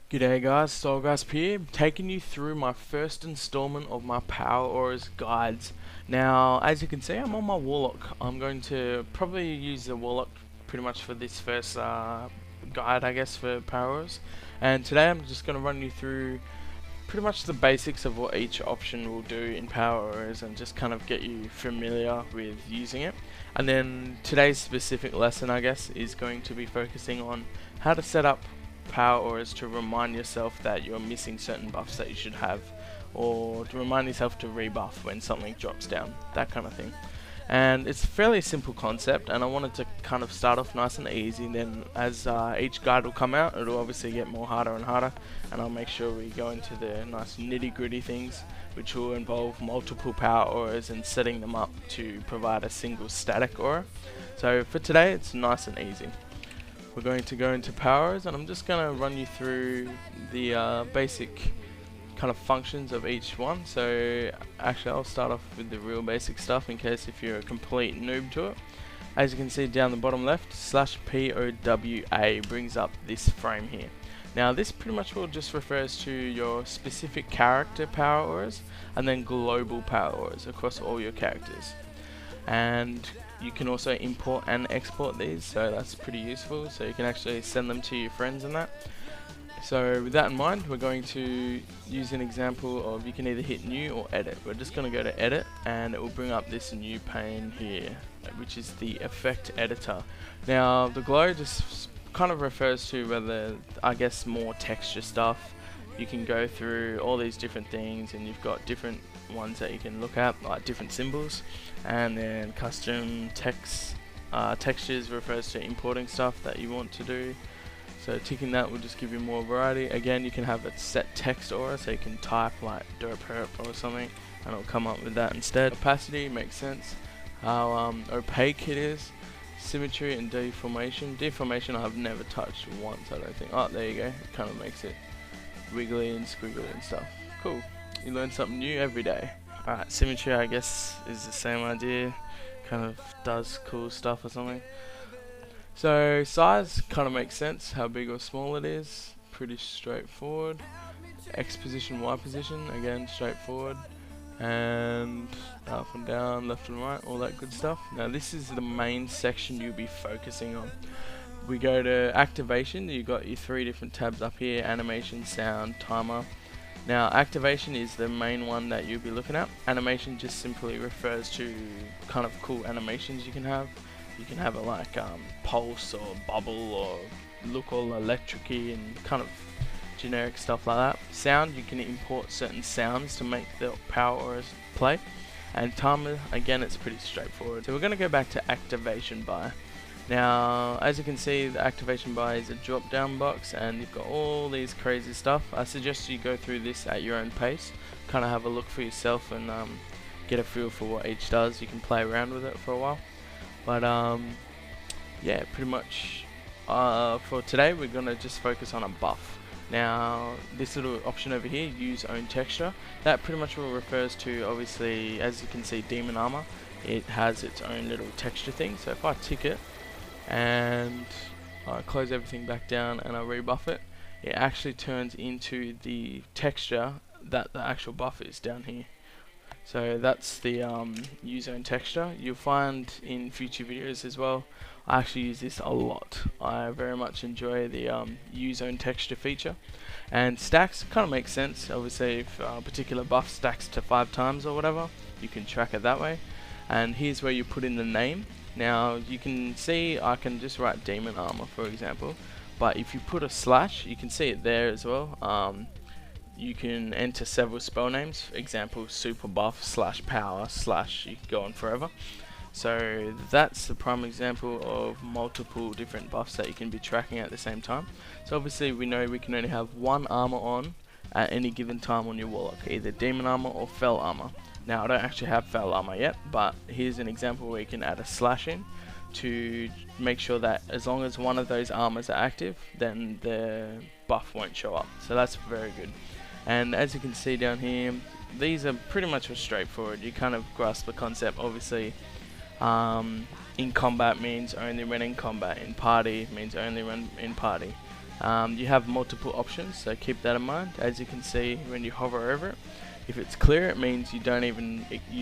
G'day guys, Soulgrasp here, taking you through my first installment of my Power Auras guides. Now, as you can see, I'm on my Warlock. I'm going to probably use the Warlock pretty much for this first guide, I guess, for Power Auras. And today I'm just going to run you through pretty much the basics of what each option will do in Power Auras and just kind of get you familiar with using it. And then today's specific lesson, I guess, is going to be focusing on how to set up Power Auras to remind yourself that you're missing certain buffs that you should have, or to remind yourself to rebuff when something drops down, that kind of thing. And it's a fairly simple concept, and I wanted to kind of start off nice and easy. Then as each guide will come out, it'll obviously get more harder and harder, and I'll make sure we go into the nice nitty gritty things, which will involve multiple Power Auras and setting them up to provide a single static aura. So for today it's nice and easy. We're going to go into powers, and I'm just going to run you through the basic kind of functions of each one. So actually I'll start off with the real basic stuff in case if you're a complete noob to it. As you can see down the bottom left, /POWA brings up this frame here. Now this pretty much will just refers to your specific character power auras and then global power auras across all your characters. And you can also import and export these, so that's pretty useful, so you can actually send them to your friends and that. So with that in mind, we're going to use an example of, you can either hit new or edit. We're just going to go to edit, and it will bring up this new pane here, which is the effect editor. Now the glow just kind of refers to whether, I guess, more texture stuff. You can go through all these different things, and you've got different ones that you can look at, like different symbols, and then custom text textures refers to importing stuff that you want to do. So ticking that will just give you more variety. Again, you can have a set text aura, so you can type like derp herp or something, and it'll come up with that instead. Opacity makes sense. How opaque it is. Symmetry and deformation. Deformation I have never touched once, I don't think. Oh, there you go. It kind of makes it wiggly and squiggly and stuff. Cool. You learn something new every day. Alright, symmetry I guess is the same idea. Kind of does cool stuff or something. So size kind of makes sense. How big or small it is. Pretty straightforward. X position, Y position. Again, straightforward. And up and down, left and right. All that good stuff. Now this is the main section you'll be focusing on. We go to activation. You've got your 3 different tabs up here: animation, sound, timer. Now activation is the main one that you'll be looking at. Animation just simply refers to kind of cool animations you can have. You can have a like pulse or bubble or look all electric-y and kind of generic stuff like that. Sound, you can import certain sounds to make the power auras play. And timer, again, it's pretty straightforward. So we're going to go back to activation bar. Now, as you can see, the activation bar is a drop down box, and you've got all these crazy stuff. I suggest you go through this at your own pace, kind of have a look for yourself and get a feel for what each does. You can play around with it for a while. But yeah, pretty much for today we're going to just focus on a buff. Now this little option over here, use own texture, that pretty much will refers to, obviously, as you can see, demon armor. It has its own little texture thing, so if I tick it and I close everything back down and I rebuff it, it actually turns into the texture that the actual buff is down here. So that's the use own texture. You'll find in future videos as well, I actually use this a lot. I very much enjoy the use own texture feature. And stacks kind of makes sense. Obviously if a particular buff stacks to 5 times or whatever, you can track it that way. And here's where you put in the name. Now you can see I can just write demon armor, for example, but if you put a slash, you can see it there as well. You can enter several spell names, for example super buff / power / you can go on forever. So that's the prime example of multiple different buffs that you can be tracking at the same time. So obviously we know we can only have one armor on at any given time on your warlock, either demon armor or fell armor. Now I don't actually have fell armor yet, but here's an example where you can add a slash in to make sure that as long as one of those armors are active, then the buff won't show up. So that's very good. And as you can see down here, these are pretty much straightforward. You kind of grasp the concept. Obviously in combat means only when in combat, in party means only when in party. You have multiple options, so keep that in mind. As you can see when you hover over it, if it's clear, it means you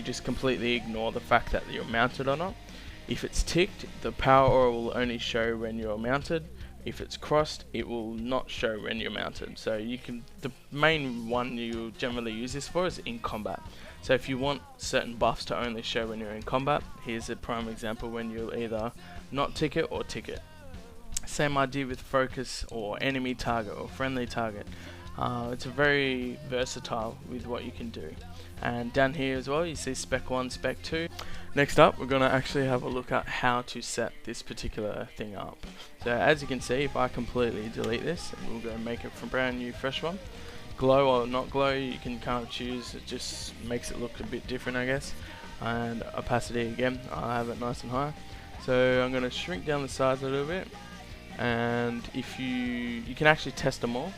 just completely ignore the fact that you're mounted or not. If it's ticked, the power aura will only show when you're mounted. If it's crossed, it will not show when you're mounted. So the main one you generally use this for is in combat. So if you want certain buffs to only show when you're in combat, here's a prime example when you'll either not tick it or tick it. Same idea with focus or enemy target or friendly target. It's very versatile with what you can do. And down here as well, you see spec 1, spec 2. Next up, we're going to actually have a look at how to set this particular thing up. So as you can see, if I completely delete this, and we'll go make it from brand new fresh one. Glow or not glow, you can kind of choose. It just makes it look a bit different, I guess. And opacity again, I'll have it nice and high. So I'm going to shrink down the size a little bit. And if you can actually test them all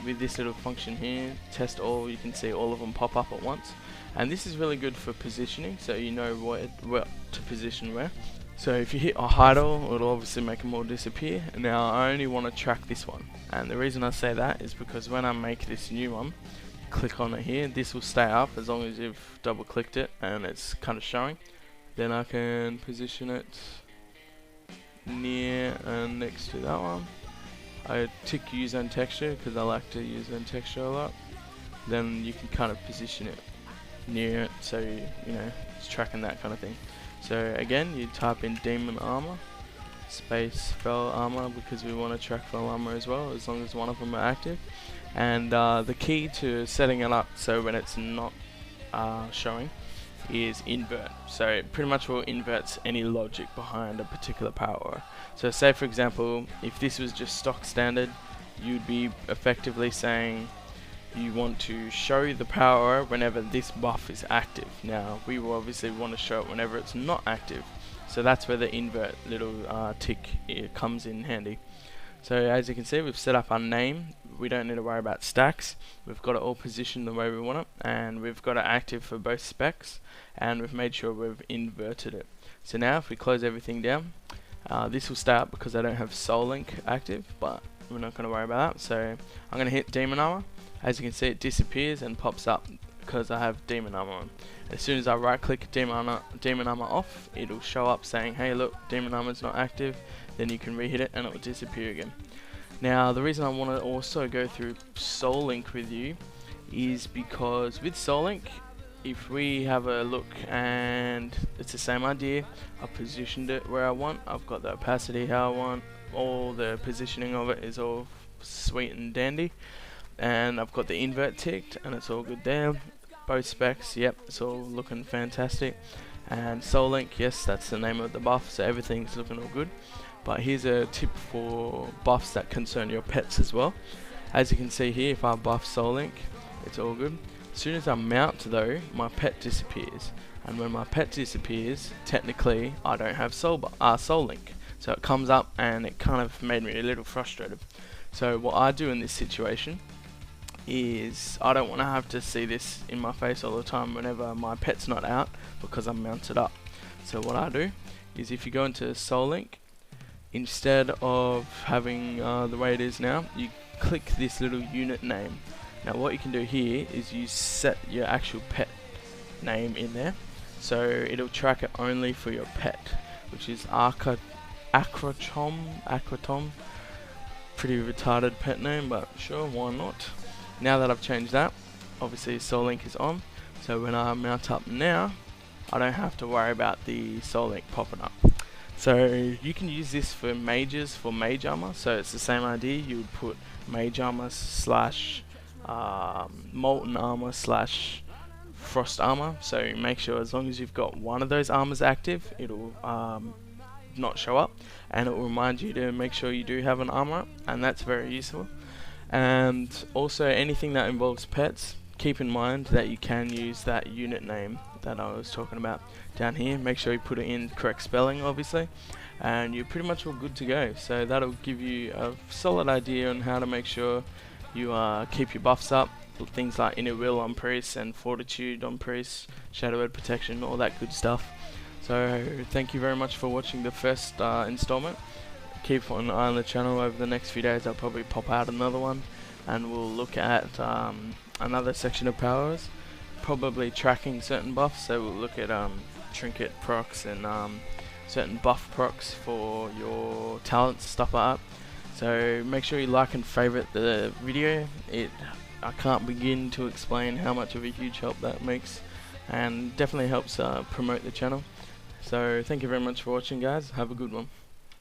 with this little function here, test all. You can see all of them pop up at once, and this is really good for positioning, so you know what to position where. So if you hit a hide all, it'll obviously make them all disappear. Now I only want to track this one, and the reason I say that is because when I make this new one, click on it here, this will stay up as long as you've double clicked it and it's kind of showing. Then I can position it near and next to that one. I tick use and texture because I like to use and texture a lot. Then you can kind of position it near it, so you know it's tracking that kind of thing. So again, you type in demon armor space fell armor because we want to track fell armor as well, as long as one of them are active. And the key to setting it up so when it's not showing is invert. So it pretty much will invert any logic behind a particular power aura. So say for example, if this was just stock standard, you'd be effectively saying you want to show the power aura whenever this buff is active. Now we will obviously want to show it whenever it's not active, so that's where the invert little tick comes in handy. So as you can see, we've set up our name. We don't need to worry about stacks. We've got it all positioned the way we want it, and we've got it active for both specs, and we've made sure we've inverted it. So now if we close everything down, this will stay up because I don't have Soul Link active, but we're not going to worry about that. So I'm going to hit Demon Armor. As you can see, it disappears and pops up because I have Demon Armor on. As soon as I right click Demon Armor off, it'll show up saying, hey look, Demon Armor is not active. Then you can re-hit it and it will disappear again. Now the reason I want to also go through Soul Link with you is because with Soul Link, if we have a look, and it's the same idea, I've positioned it where I want, I've got the opacity how I want, all the positioning of it is all sweet and dandy, and I've got the invert ticked and it's all good there. Both specs, yep, it's all looking fantastic. And Soul Link, yes, that's the name of the buff, so everything's looking all good. But here's a tip for buffs that concern your pets as well. As you can see here, if I buff Soul Link, it's all good. As soon as I mount though, my pet disappears. And when my pet disappears, technically I don't have Soul Link. So it comes up and it kind of made me a little frustrated. So what I do in this situation is I don't want to have to see this in my face all the time whenever my pet's not out because I'm mounted up. So what I do is if you go into Soul Link, instead of having the way it is now, you click this little unit name. Now what you can do here is you set your actual pet name in there, so it'll track it only for your pet, which is Aquatom. Pretty retarded pet name, but sure, why not. Now that I've changed that, obviously Soul Link is on, so when I mount up now, I don't have to worry about the Soul Link popping up. So you can use this for mages, for mage armor, so it's the same idea. You would put mage armor slash molten armor slash frost armor, so make sure as long as you've got one of those armors active, it'll not show up, and it will remind you to make sure you do have an armor up, and that's very useful. And also anything that involves pets, keep in mind that you can use that unit name that I was talking about down here. Make sure you put it in correct spelling obviously, and you're pretty much all good to go. So that'll give you a solid idea on how to make sure you keep your buffs up, things like Inner Will on priests and Fortitude on priests, Shadow Word Protection, all that good stuff. So thank you very much for watching the first installment. keep an eye on the channel. Over the next few days I'll probably pop out another one, and we'll look at another section of powers, probably tracking certain buffs. So we'll look at trinket procs and certain buff procs for your talents, stuff like that. So make sure you like and favorite the video. I can't begin to explain how much of a huge help that makes, and definitely helps promote the channel. So thank you very much for watching, guys. Have a good one.